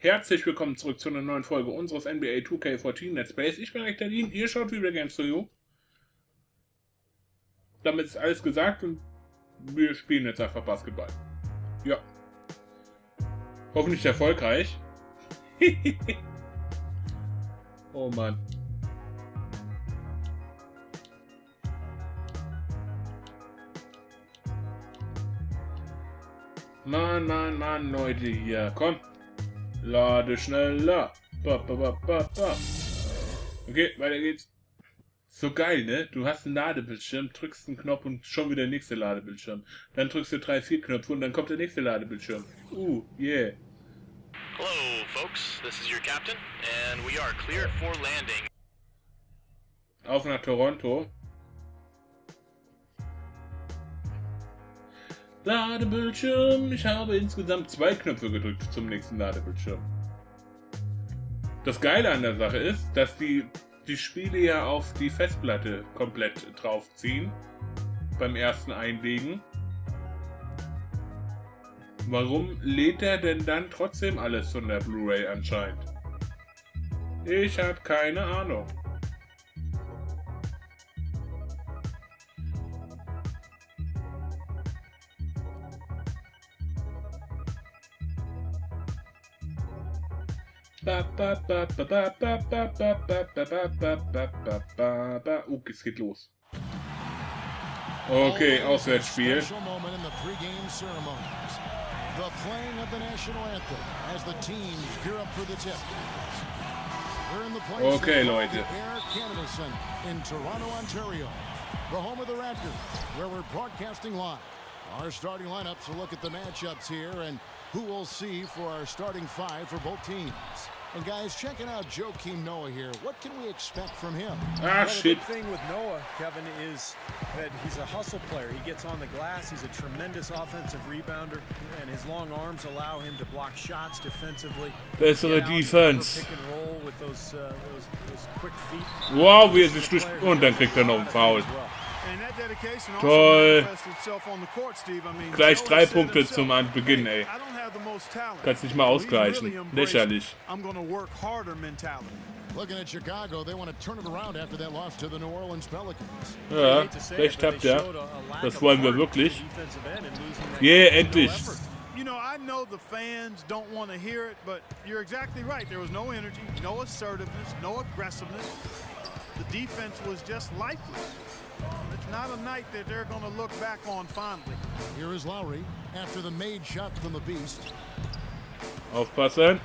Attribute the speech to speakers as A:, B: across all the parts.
A: Herzlich willkommen zurück zu einer neuen Folge unseres NBA 2K14 Let's Plays. Ich bin Rektalyn, ihr schaut Weplaygamesforu. Damit ist alles gesagt und wir spielen jetzt einfach Basketball. Ja. Hoffentlich erfolgreich. Oh Mann. Mann, Leute hier. Komm. Lade schneller. Okay, weiter geht's. So geil, ne? Du hast einen Ladebildschirm, drückst einen Knopf und schon wieder der nächste Ladebildschirm. Dann drückst du 3, 4 Knöpfe und dann kommt der nächste Ladebildschirm. Yeah.
B: Hello, folks. This is your captain, and we are cleared for landing.
A: Auf nach Toronto. Ladebildschirm. Ich habe insgesamt 2 Knöpfe gedrückt zum nächsten Ladebildschirm. Das Geile an der Sache ist, dass die Spiele ja auf die Festplatte komplett draufziehen. Beim ersten Einlegen. Warum lädt er denn dann trotzdem alles von der Blu-ray anscheinend? Ich habe keine Ahnung. Es geht los. Okay, Auswärtsspiel.
C: The playing of the national anthem as the teams gear up for the tip. We're in the place
A: Okay, Leute.
C: in Toronto, Ontario, the home of the Raptors, where we're broadcasting live. Our starting lineups will look at the matchups here and who we'll see for our starting 5 for both teams. And guys, checking out Joakim Noah here. What can we expect from him?
A: Ah, shit.
D: The big thing with Noah, Kevin, is that he's a hustle player. He gets on the glass. He's a tremendous offensive rebounder, and his long arms allow him to block shots defensively.
A: Bessere Defense.
D: Pick and roll with those quick feet.
A: Wow, wie er sich durch... Und dann kriegt er noch einen Foul. Toll. Gleich 3 Punkte zum Beginn, ey. Kannst nicht mal ausgleichen. Lächerlich.
C: Looking at Chicago, they want to turn it around after that loss to the New Orleans Pelicans.
A: Ja, recht habt ihr. Das wollen wir wirklich. Yeah, endlich.
E: You know, I know the fans don't want to hear it, but you're exactly right. There was no energy, no assertiveness, no aggressiveness. The defense was just lifeless. It's not a night that they're going to look back on fondly.
C: Here is Lowry after the made shot from the Beast.
A: Aufpassen.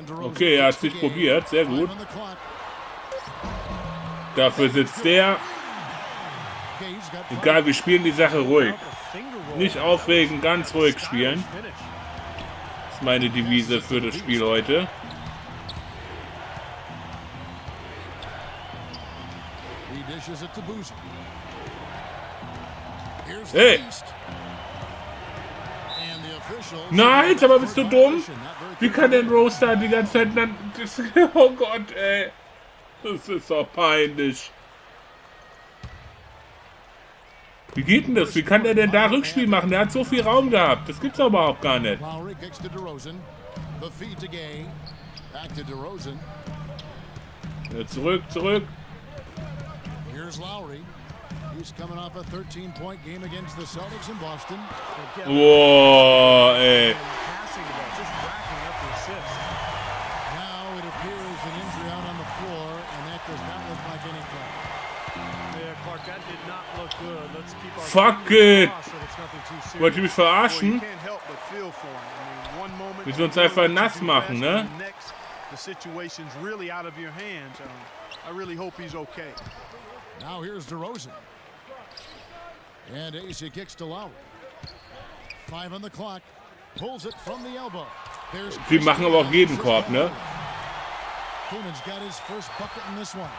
A: Okay, er hat sich probiert. Sehr gut. Dafür sitzt der. Egal, wir spielen die Sache ruhig. Nicht aufregen, ganz ruhig spielen. Das ist meine Devise für das Spiel heute. Hey! Nein, aber bist du dumm? Wie kann denn Roaster die ganze Zeit dann... Oh Gott, ey. Das ist doch peinlich. Wie geht denn das? Wie kann der denn da Rückspiel machen? Der hat so viel Raum gehabt. Das gibt's doch überhaupt gar nicht. Ja, zurück.
C: He's coming off a 13-point game against the Celtics in Boston.
A: Whoa, ey.
C: Now it appears an injury out on the floor, and that does not look like anything.
D: Yeah, Clark, that did not look good. Let's keep our
A: Fuck it. Wollt ihr mich verarschen? Wir sollen uns einfach nass machen, ne?
E: The situation's really out of your hands. I really hope he's okay.
C: Now here's DeRozan. And AC kicks to Lowry. 5 on the clock. Pulls it from the elbow.
A: Die machen aber auch jeden Korb, ne?
C: Koeman's got his first bucket in this one.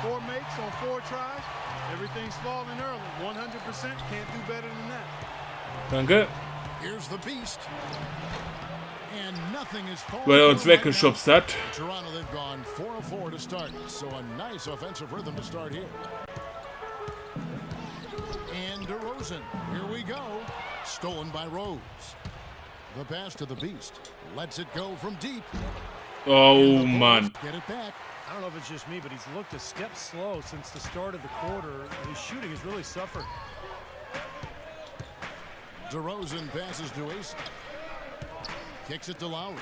E: 4 makes on 4 tries. Everything's falling early. 100% can't do better than that.
A: Danke.
C: Here's the Beast. And nothing is
A: Weil er uns weggeschubst hat.
C: Toronto, they've gone 4 of 4 to start. So a nice offensive rhythm to start here. And DeRozan, here we go. Stolen by Rose. The pass to the beast. Lets it go from deep.
A: Oh, Mann.
C: Get it back.
D: I don't know if it's just me, but he's looked a step slow since the start of the quarter. His shooting has really suffered.
C: DeRozan passes to Ace. Kicks it to Lowry.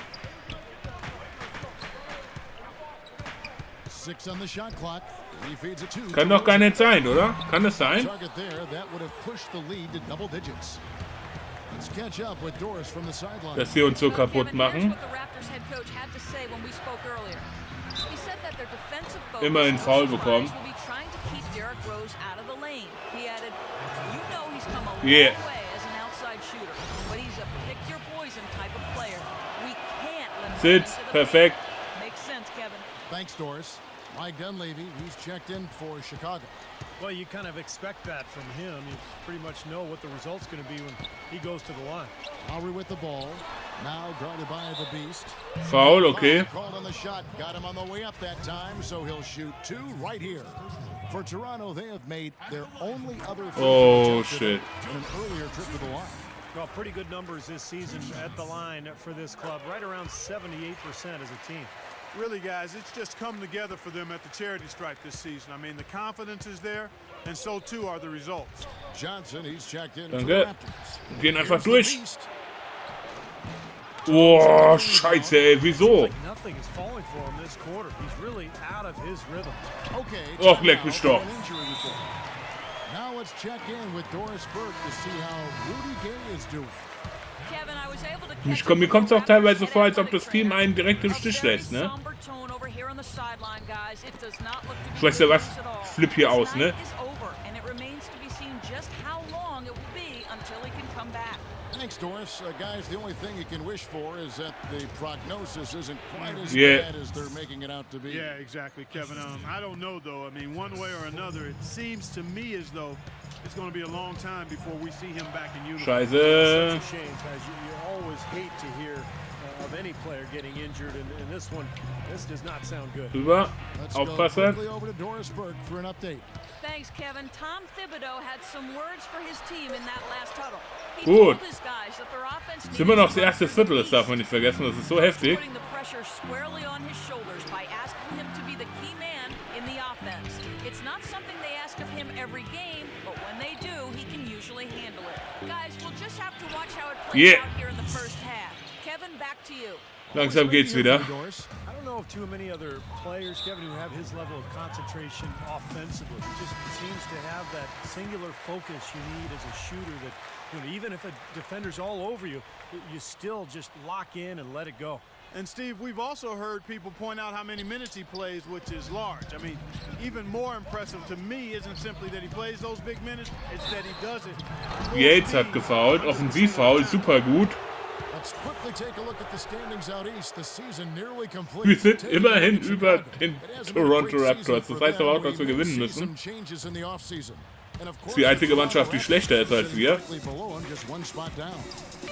C: 6 on the shot clock. He feeds it to.
A: Kann doch gar nicht sein, oder? Kann es sein?
C: Target there. That would have pushed the lead to double digits. Let's catch up with Doris from the sideline.
A: Dass sie uns so kaputt machen. Immer einen Foul bekommen. Yeah. Sitz, perfekt.
C: Thanks, Doris. Mike Dunleavy, he's checked in for Chicago.
D: Well, you kind of expect that from him. You pretty much know what the result's going to be when he goes to the line.
C: Lowry with the ball. Now guarded by the beast.
A: Foul, okay.
C: Called on the shot. Got him on the way up that time, so he'll shoot 2 right here. For Toronto, they have made their only other
A: shit.
C: in an earlier trip to the line.
D: Well, pretty good numbers this season at the line for this club. Right around 78% as a team.
E: Really, guys, it's just come together for them at the charity stripe this season. I mean, the confidence is there, and so too are the results.
C: Johnson, he's checked in
A: Danke.
C: for the Raptors.
A: Gehen einfach durch. Oh, scheiße, ey, wieso?
D: Nothing is falling for him this quarter. He's really out of his rhythm.
C: Okay.
A: Och, leck mich doch.
C: Now let's check in with Doris Burke to see how Rudy Gay is doing.
A: Mir kommt es auch teilweise vor, als ob das Team einen direkt im Stich lässt, ne? Ich weiß ja was, flip hier aus, ne?
C: Thanks, Doris. Guys, the only thing you can wish for is that the prognosis isn't quite as
A: Yeah.
C: bad as they're making it out to be.
E: Yeah, exactly, Kevin. I don't know, though. I mean, one way or another, it seems to me as though it's going to be a long time before we see him back in uniform.
A: Scheiße.
D: Such a shame, guys. You always hate to hear of any player getting injured, and this one, this does not sound good.
A: Rüber,
C: Let's go
A: aufpassen.
C: quickly over to Doris Burke for an update.
F: Thanks, Kevin. Tom Thibodeau had some words for his team in that last huddle. He
A: Gut.
F: told his guys that their offense
A: Ist immer noch das erste Viertel, das darf man nicht vergessen, das ist so heftig.
F: putting the pressure squarely on his shoulders by asking him to be the key man in the offense. It's not something they ask of him every game, but when they do, he can usually handle it. Guys, we'll just have to watch how it plays
A: Yeah.
F: out here in the first half. Kevin, back to you.
A: Langsam geht's wieder.
C: Doris.
D: I don't know of too many other players, Kevin, who have his level of concentration offensively. He just seems to have that singular focus you need as a shooter that, you know, even if a defender's all over you, you still just lock in and let it go.
E: And, Steve, we've also heard people point out how many minutes he plays, which is large. I mean, even more impressive to me isn't simply that he plays those big minutes, it's that he does it.
A: Yates hat gefoult, Offensivfoul, super gut.
C: Let's quickly take a look at the standings out east. The season nearly complete.
A: Wir sind immerhin über den Toronto Raptors. Das heißt aber auch, dass wir gewinnen müssen. Das ist die einzige Mannschaft, die schlechter ist als wir.
E: You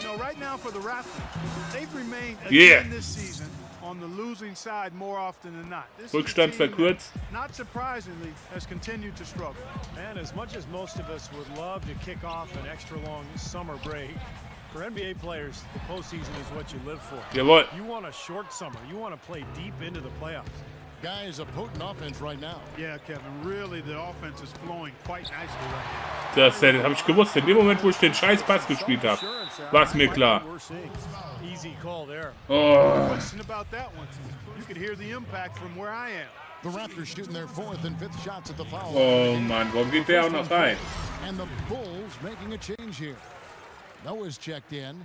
E: know, right now for the Raptors, they've remained
A: Yeah.
E: again this season on the losing side more often than not. This is a
A: Rückstand
E: team that,
A: verkürzt.
E: not surprisingly, has continued to struggle.
D: And as much as most of us would love to kick off an extra long summer break, for NBA players, the postseason is what you live for.
A: Jawohl.
D: You want a short summer. You want to play deep into the playoffs.
C: Guys, a potent offense right now.
E: Yeah, Kevin, really the offense is flowing quite nicely right now.
A: Das habe ich gewusst. In dem Moment, wo ich den scheiß Pass gespielt habe, war es mir klar.
D: Easy call there.
A: Oh.
E: Question about that one. You could hear the impact from where I am.
C: The Raptors shooting their 4th and 5th shots at the foul.
A: Oh Mann, warum geht der auch noch rein?
C: And the Bulls making a change here. Noah's checked in.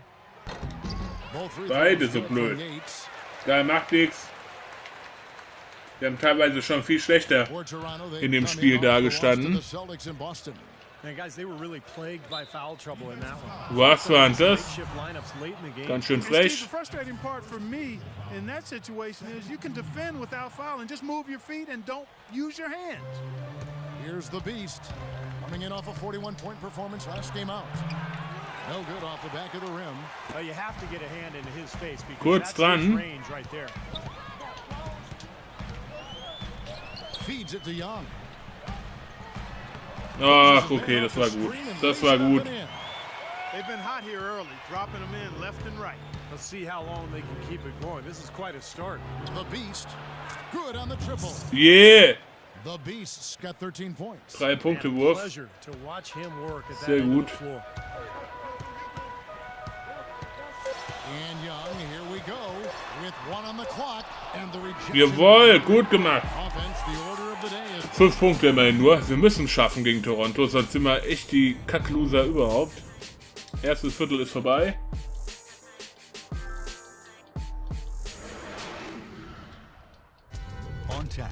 C: Both free
A: Beide
C: throws
A: so
C: good from
A: blöd.
C: Yates.
A: Da macht nichts. Wir haben teilweise schon viel schlechter
C: For Toronto, they
A: in dem
C: come
A: Spiel
C: in off the loss to
A: dagestanden.
C: the Celtics in Boston.
D: And guys, they were really plagued by foul trouble in that one.
A: Was war denn das?
D: Makeshift lineups late in the game.
A: Ganz schön
E: And Steve,
A: frech.
E: the frustrating part for me in that situation is you can defend without fouling. Just move your feet and don't use your hands.
C: Here's the Beast. Coming in off a 41-point performance last game out. No good off the back of the rim.
D: Well, you have to get a hand into his face because
A: Kurz
D: that's his
A: dran.
D: range right there.
C: Feeds it to Young.
A: Ach, okay, das war gut. Das war gut.
E: They've been hot here early, dropping them in left and right.
D: Let's see how long they can keep it going. This is quite a start.
C: The Beast, good on the triple.
A: Yeah!
C: The Beast's got 13 points.
A: 3 Punkte Wurf.
D: Pleasure to watch him work at that
A: Sehr
D: end of
A: gut.
D: the floor.
C: And Young, here we go, with 1 on the clock, and the rejection.
A: Jawohl, gut gemacht.
C: Offense, the order of the day is
A: 5 Punkte immerhin nur. Wir müssen schaffen gegen Toronto, sonst sind wir echt die Kackloser überhaupt. Erstes Viertel ist vorbei.
C: on tap.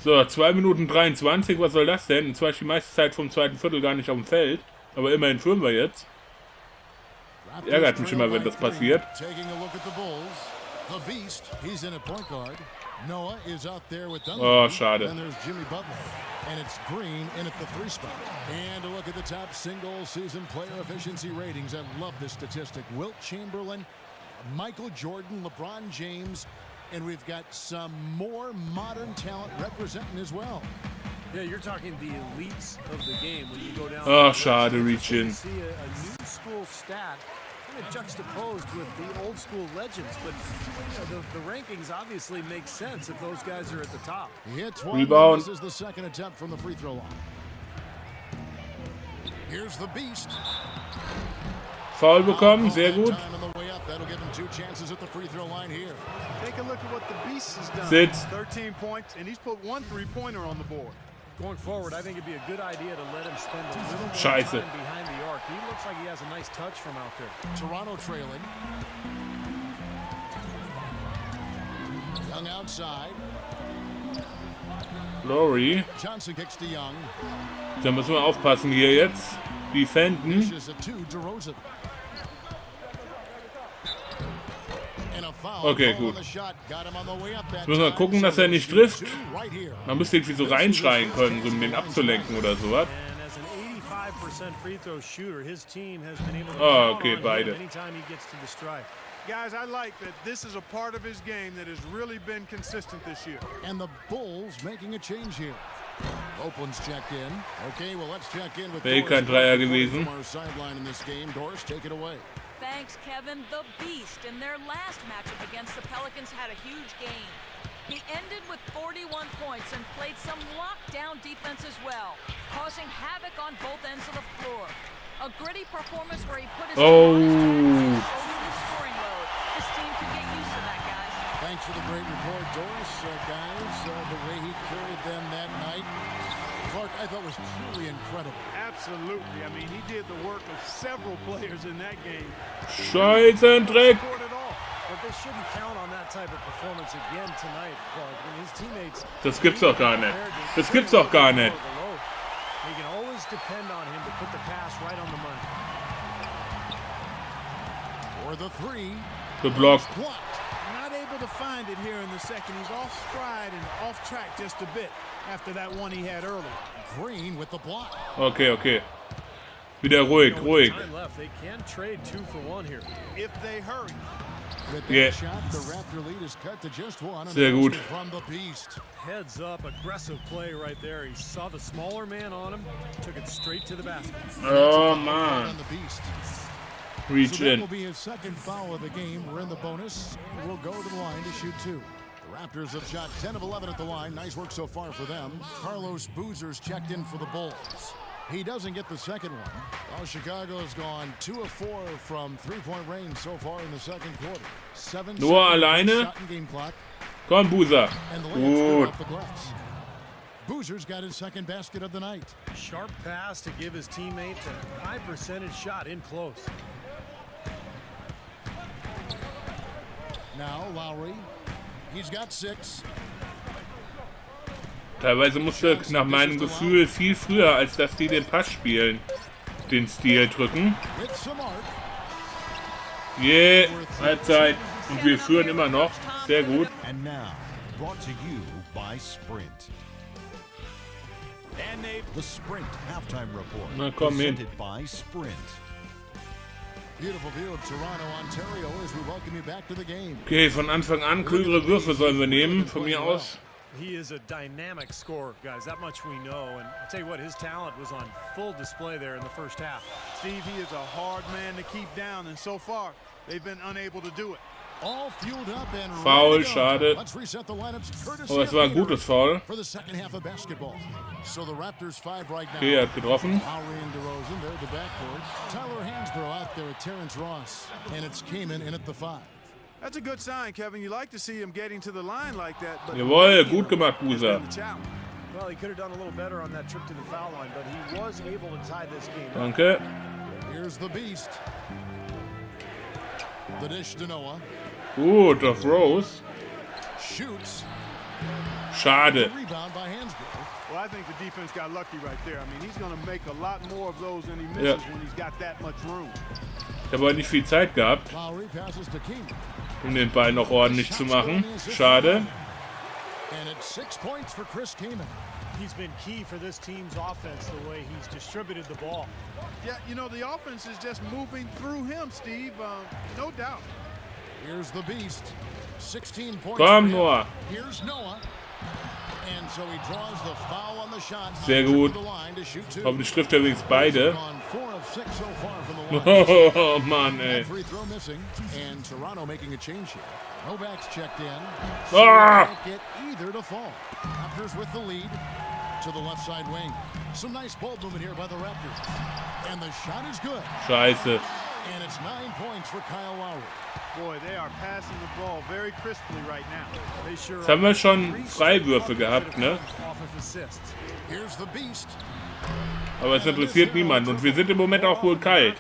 A: So, 2 Minuten 23, was soll das denn? Und zwar ist die meiste Zeit vom zweiten Viertel gar nicht auf dem Feld. Aber immerhin führen wir jetzt. Ärgert mich immer, wenn das passiert. Oh, schade.
C: And it's Green in at the 3 spot. And a look at the top single season player efficiency ratings. I love this statistic. Wilt Chamberlain, Michael Jordan, LeBron James, and we've got some more modern talent representing as well.
D: Yeah, you're talking the elites of the game when you go down.
A: Oh, schade, reach in.
D: See a new school stat kind of juxtaposed with the old school legends, but you know, the rankings obviously make sense if those guys are at the top.
C: He hits one.
A: Rebound.
C: This is the second attempt from the free throw line. Here's the Beast.
A: Foul bekommen, sehr gut.
C: That'll give him 2 chances at the free throw line here.
E: Take a look at what the Beast has done.
A: Sitz.
E: 13 points, and he's put 1 3-pointer on the board.
D: Going forward, I think it'd be a good idea to let him spend a little more
A: Scheiße.
D: time behind the arc. He looks like he has a nice touch from out there.
C: Toronto trailing. Young outside.
A: Lowry.
C: Johnson kicks to Young.
A: Da müssen wir aufpassen hier jetzt. Defenden.
C: Dishes it to DeRozan. And a foul.
A: Okay,
C: Ball on
A: gut.
C: the shot. Got him on the way up that
A: Jetzt müssen wir
C: time.
A: gucken, dass er nicht
C: So
A: trifft.
C: 2 right here.
A: Man müsste irgendwie so reinschreien können, so um den abzulenken oder sowas.
D: And as an 85% free throw shooter, his team has been able to
A: Oh,
D: count
A: okay,
D: on
A: beide.
D: him anytime he gets to the stripe.
E: Guys, I like that this is a part of his game that has really been consistent this year.
C: And the Bulls making a change here. Oakland's checked in. Okay, well, let's check in with
A: Baker
C: Doris
A: Dreier
C: from
A: gewesen.
C: our sideline in this game. Doris, take it away.
F: Thanks, Kevin. The Beast in their last matchup against the Pelicans had a huge game. He ended with 41 points and played some lockdown defense as well, causing havoc on both ends of the floor. A gritty performance where he put his
A: Oh.
F: the scoring load. This team can get used to that, guys.
C: Thanks for the great report, Doris. Guys, the way he carried them that night, Clark, I thought was truly incredible.
E: Absolutely. I mean, he did the work of several players in that game.
A: Scheißendreck.
E: Scored it all.
D: But they shouldn't count on that type of performance again tonight, Clark. When his teammates...
A: Das gibt's doch gar nicht. Das gibt's doch gar nicht.
D: You can always depend on him to put the pass right on the money.
C: For the 3.
A: Geblockt.
C: Blocked.
E: Not able to find it here in the second. He's off stride and off track just a bit after that one he had early.
C: Green with the block.
A: Okay, okay. Wieder ruhig, ruhig.
D: Time left. They can trade 2 for 1 here.
E: If they hurry.
C: With that
A: Yeah.
C: shot, the Raptor lead is cut to just 1.
A: Sehr gut.
C: From the Beast.
D: Heads up, aggressive play right there. He saw the smaller man on him, took it straight to the basket.
A: Oh,
C: On
A: man.
C: the Beast.
A: Reach
C: So that will
A: in.
C: be his second foul of the game. We're in the bonus, and we'll go to the line to shoot 2. The Raptors have shot 10 of 11 at the line. Nice work so far for them. Carlos Boozer's checked in for the Bulls. He doesn't get the second one. Well, Chicago's gone 2 of 4 from 3-point range so far in the second quarter. 7
A: Nur
C: seconds
A: alleine?
C: shot in game clock,
A: Komm, Buser.
C: and the layup's good
A: Gut.
C: off the glass. Boozer's got his second basket of the night.
D: Sharp pass to give his teammate a high percentage shot in close.
C: Now Lowry. He's got 6.
A: Teilweise musste nach meinem Gefühl viel früher, als dass die den Pass spielen, den Stil drücken.
C: Hits the mark.
A: Yeah, Halbzeit. Und wir führen immer noch. Sehr gut.
G: And now, brought to you by Sprint.
E: And they
G: The Sprint Halftime Report.
A: Na, komm hin.
G: Presented by Sprint.
C: Beautiful view of Toronto, Ontario, as we welcome you back to the game.
A: Okay, von Anfang an klügere Würfe sollen wir nehmen, von mir aus.
D: He is a dynamic scorer, guys. That much we know. And I'll tell you what, his talent was on full display there in the first half.
E: Steve, he is a hard man to keep down, and so far, they've been unable to do it.
C: All fueled up and
A: Foul,
C: ready to go.
A: schade.
C: Let's reset the lineups courtesy
A: Aber es
C: of
A: war ein
C: Peter
A: gutes Foul.
C: for the second half of basketball. So the Raptors 5 right now.
A: Okay, er hat getroffen.
C: Lowry and DeRozan, they're at the backcourt. Tyler Hansbrough out there at Terrence Ross. And it's Kamen in at the 5.
E: That's a good sign, Kevin. You like to see him getting to the line like that. But
A: Jawohl, gut gemacht,
E: has
A: Buser.
E: been the challenge.
D: Well, he could have done a little better on that trip to the foul line, but he was able to tie this game up.
A: Danke.
C: Here's the beast. The dish to Noah.
A: Gut, auf Rose.
C: Shoots.
A: Schade.
C: Rebound by Hansbrough.
E: Well, I think the defense got lucky right there. I mean, he's going to make a lot more of those than he misses when he's got that much room.
A: Ich habe heute nicht viel Zeit gehabt,
C: Lowry passes to King.
A: um den Ball noch ordentlich zu machen. Schade.
C: And it's 6 points for Chris Kamen.
D: He's been key for this team's offense, the way he's distributed the ball.
E: Yeah, you know, the offense is just moving through him, Steve. No doubt.
C: Here's the beast. 16 points.
A: Komm,
C: for him.
A: Noah.
C: Here's Noah. And so he draws the foul on the shot.
A: Sehr gut.
C: To the line to shoot 2.
A: Hoffentlich trifft er übrigens beide.
C: Gone 4 of 6 so far from the line.
A: Oh, Mann, ey.
C: Free throw missing, and Toronto making a change here. Novak's checked in.
A: Ah!
C: Can't get either to fall. Raptors with the lead to the left side wing. Some nice ball movement here by the Raptors. And the shot is good.
A: Scheiße.
C: And it's 9 points for Kyle Lowry.
E: Boy, they are passing the ball very crisply right now.
D: They sure
A: Jetzt haben wir schon Freiwürfe gehabt, ne?
D: Off of assists.
C: Here's the beast.
A: Aber es interessiert niemanden. Und wir sind im Moment auch wohl kalt.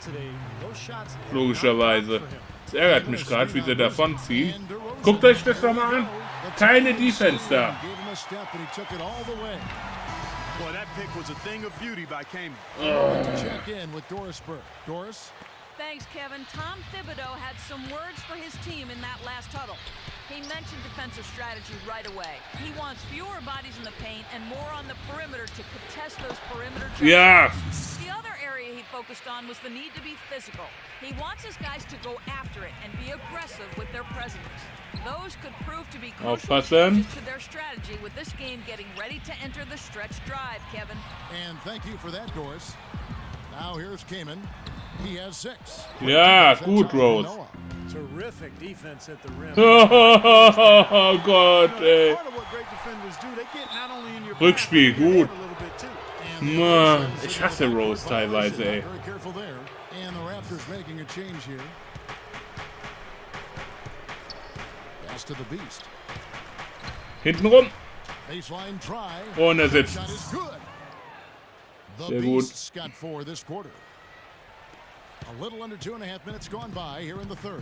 A: Logischerweise. Es ärgert mich gerade, wie sie davonziehen. Guckt euch das doch mal an. Keine Defense da.
C: Gave him a step, and he took it all the way.
E: Boy, that pick was a thing of beauty by Kamen.
C: Check in with Doris Burke. Doris?
F: Thanks, Kevin. Tom Thibodeau had some words for his team in that last huddle. He mentioned defensive strategy right away. He wants fewer bodies in the paint and more on the perimeter to contest those perimeter jumpers.
A: Ja.
F: The other area he focused on was the need to be physical. He wants his guys to go after it and be aggressive with their presence. Those could prove to be crucial
A: Aufpassen.
F: changes to their strategy with this game getting ready to enter the stretch drive, Kevin.
C: And thank you for that, Doris. Now here's Kamen. He has 6.
A: Ja, gut, Rose.
D: Terrific defense at the rim.
A: Oh Gott, ey.
E: Part of what great defenders do, they get not only in your
A: Rückspiel,
E: back, but in your
A: gut.
E: head a little bit too.
A: Mann, ich hasse Rose teilweise, ey.
C: Very careful there. And the Raptors making a change here. Pass to the beast.
A: Hintenrum.
C: Baseline try.
A: Und er sitzt.
C: Shot is good. The
A: Sehr gut.
C: Beast's got 4 this quarter. A little under 2.5 minutes gone by here in the third.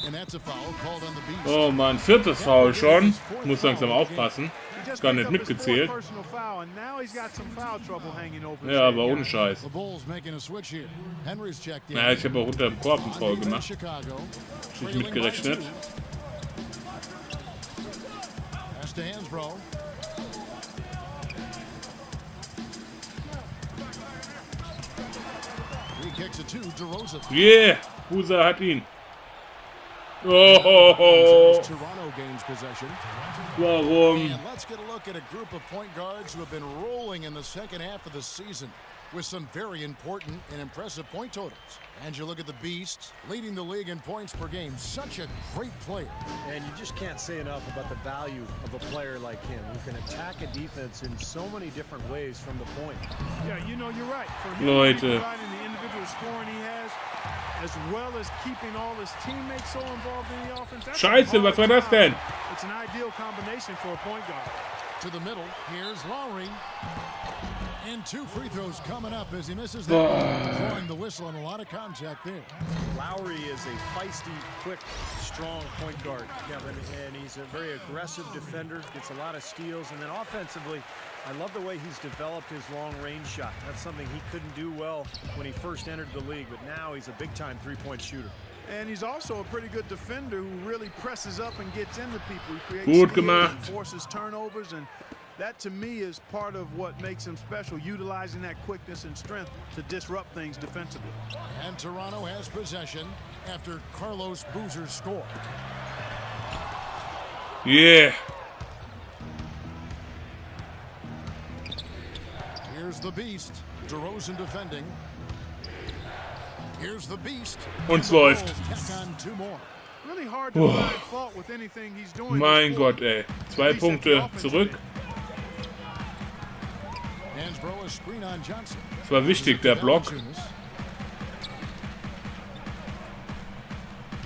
C: And that's a foul called on the Beast.
A: Oh Mann, 4. Foul schon. Muss langsam aufpassen.
E: He just
A: Gar nicht
E: picked up his
A: mitgezählt.
E: 4th personal foul, and now he's got some foul trouble hanging over his
A: Ja,
E: head,
A: aber ohne
E: guys.
A: Scheiß.
C: The Bulls making a switch here. Henry's checked in.
A: Ja, ich habe auch unter dem Korb einen Foul gemacht.
C: Chicago.
A: Nicht mitgerechnet.
C: Pass to Hansbrough. He kicks it to DeRozan.
A: Yeah, Buser hat ihn. Oh,
C: Toronto gains possession.
A: warum?
C: And let's get a look at a group of point guards who have been rolling in the second half of the season with some very important and impressive point totals. And you look at the Beast, leading the league in points per game. Such a great player.
D: And you just can't say enough about the value of a player like him who can attack a defense in so many different ways from the point.
E: Yeah, you know, you're right. For him,
A: Leute.
E: providing the individual scoring he has, as well as keeping all his teammates so involved in the offense. That's a
A: Scheiße, was war
E: hard
A: das denn?
E: job. It's an ideal combination for a point guard.
C: To the middle, here's Lowry. And 2 free throws coming up as he misses that. Drawing the whistle on a lot of contact there.
D: Lowry is a feisty, quick, strong point guard, Kevin, and he's a very aggressive defender, gets a lot of steals, and then offensively, I love the way he's developed his long-range shot. That's something he couldn't do well when he first entered the league, but now he's a big-time three-point shooter.
E: And he's also a pretty good defender who really presses up and gets into people. He creates
A: Gut
E: steals
A: gemacht.
E: and forces turnovers, and that to me is part of what makes him special, utilizing that quickness and strength to disrupt things defensively.
C: And Toronto has possession after Carlos Boozer's score.
A: Yeah.
C: Here's the beast. DeRozan defending. Here's the beast.
A: Und läuft.
C: Tack on 2 more.
E: Really hard to find fault with anything he's doing.
A: Mein Gott, ey. 2 Punkte zurück.
C: Hansbrough, a screen on Johnson.
A: Das war wichtig, der Block.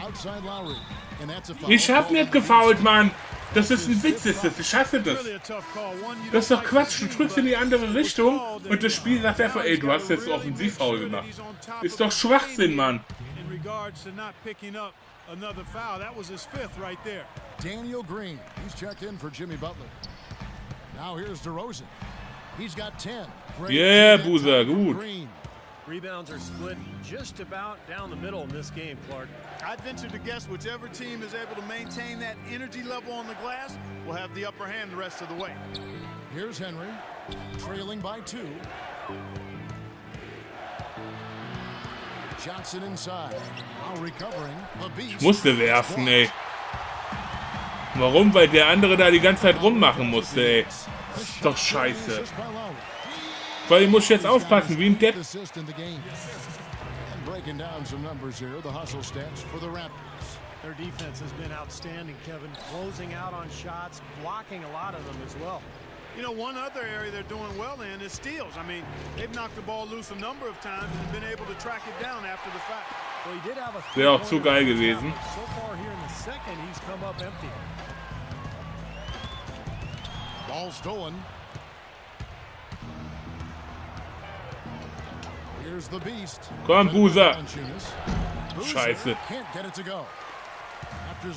C: Outside Lowry. And that's a foul.
A: Ich hab nicht gefoult, Mann. Das ist ein Witz, ist das. Ich hasse das. Das ist doch Quatsch. Du drückst in die andere Richtung und das Spiel sagt einfach, ey, du hast jetzt so Offensivfoul gemacht. Ist doch Schwachsinn, Mann.
C: Daniel Green, he's checked in for Jimmy Butler. Now here's DeRozan. He's got 10.
A: Yeah, Buser, gut.
C: Green.
D: Rebounds are split just about down the middle in this game, Clark.
E: I'd venture to guess whichever team is able to maintain that energy level on the glass will have the upper hand the rest of the way.
C: Here's Henry, trailing by 2. Johnson inside. Now recovering. The beast.
A: Musste werfen, ey. Warum? Weil der andere da die ganze Zeit rummachen musste, ey. Das ist doch scheiße. Weil ich muss jetzt aufpassen, wie ein Depp.
C: Breaking down some numbers here, the hustle stats for the Raptors.
D: Their defense has been outstanding, Kevin. Closing out on shots, blocking a lot of them as well.
E: You know, one other area they're doing well in is steals. I mean, they've knocked the ball loose a number of times and been able to track it down after the fact.
D: Well, he did have a
A: Wäre auch zu geil gewesen.
D: So far here in the second, he's come up empty.
C: Ball stolen. Here's the beast.
A: Komm, Buser. Scheiße.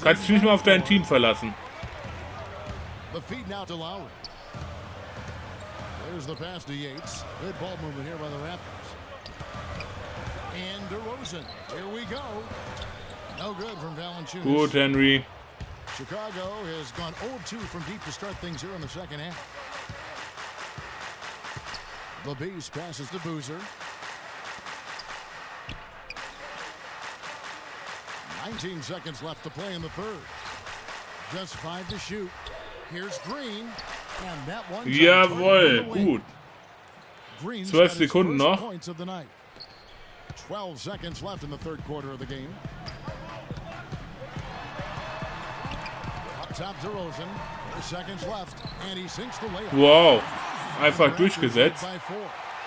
A: Kannst dich nicht mal auf dein Team verlassen.
C: The feed now to Lowry. There's the pass to Yates. Good ball movement here by the Raptors. And DeRozan. Here we go. No good from Valanciunas.
A: Gut, Henry.
C: Chicago has gone 0-2 from deep to start things here in the second half. The beast passes to Boozer. 19 seconds left to play in the third. Just 5 to shoot. Here's Green. And that one.
A: Jawohl, gut. 12 Sekunden noch.
C: Points of the night. 12 seconds left in the third quarter of the game. Up top to Rosen. 4 seconds left. And he sinks the layup.
A: Wow. Einfach durchgesetzt.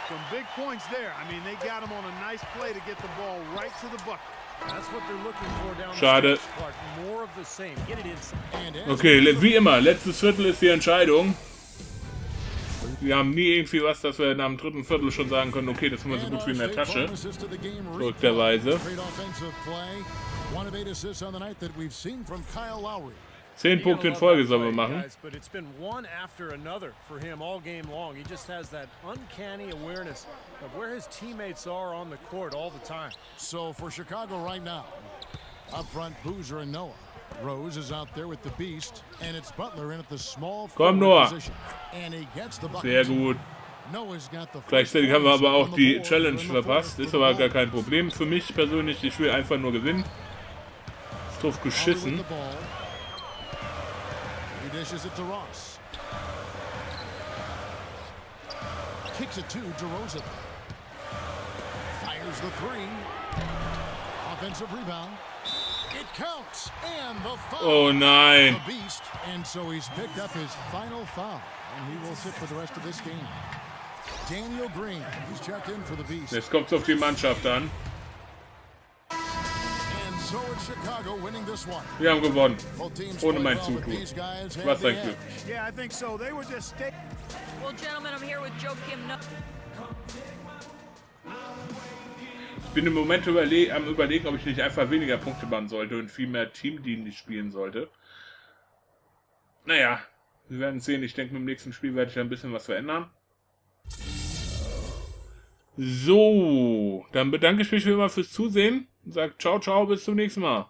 E: Some big points there. I mean, they got him on a nice play to get the ball right to the bucket.
D: That's what they're looking for down the
A: Schade.
D: stretch, Clark. More of the same. Get it inside.
A: Okay, wie immer, letztes Viertel ist die Entscheidung. Wir haben nie irgendwie was, dass wir nach dem dritten Viertel schon sagen können, okay, das haben wir so gut wie in der Tasche. Verrückterweise. 10 Punkte in Folge sollen wir machen.
D: But it's been one after another for him all game long. He just has that uncanny awareness of where his teammates are on the court all the time.
C: So for Chicago right now, up front, Boozer and Noah. Rose is out there with the beast, and it's Butler in at the small
A: Komm, Noah.
C: position. And he gets the bucket.
A: Sehr gut.
C: Noah's got the
A: Gleichzeitig haben wir aber auch die Challenge verpasst. Ist aber gar kein Problem für mich persönlich. Ich will einfach nur gewinnen. Ist drauf geschissen.
C: He dishes it to Ross. Kicks it to DeRozan. Fires the 3. Offensive rebound. It counts. And the foul.
A: Oh nein.
C: The beast. And so he's picked up his final foul. And he will sit for the rest of this game. Daniel Green. He's checked in for the beast.
A: Jetzt kommt es auf die Mannschaft an.
C: So it's Chicago winning this one.
A: Wir haben gewonnen. Ohne mein Zutun. Was ein Glück.
E: Yeah, I think so. They were just
F: Well, gentlemen, I'm here with Joakim.
A: Ich bin im Moment am Überlegen, ob ich nicht einfach weniger Punkte machen sollte und viel mehr teamdienlich spielen sollte. Naja, wir werden sehen. Ich denke, mit dem nächsten Spiel werde ich da ein bisschen was verändern. So, dann bedanke ich mich wie immer fürs Zusehen und sage ciao, ciao, bis zum nächsten Mal.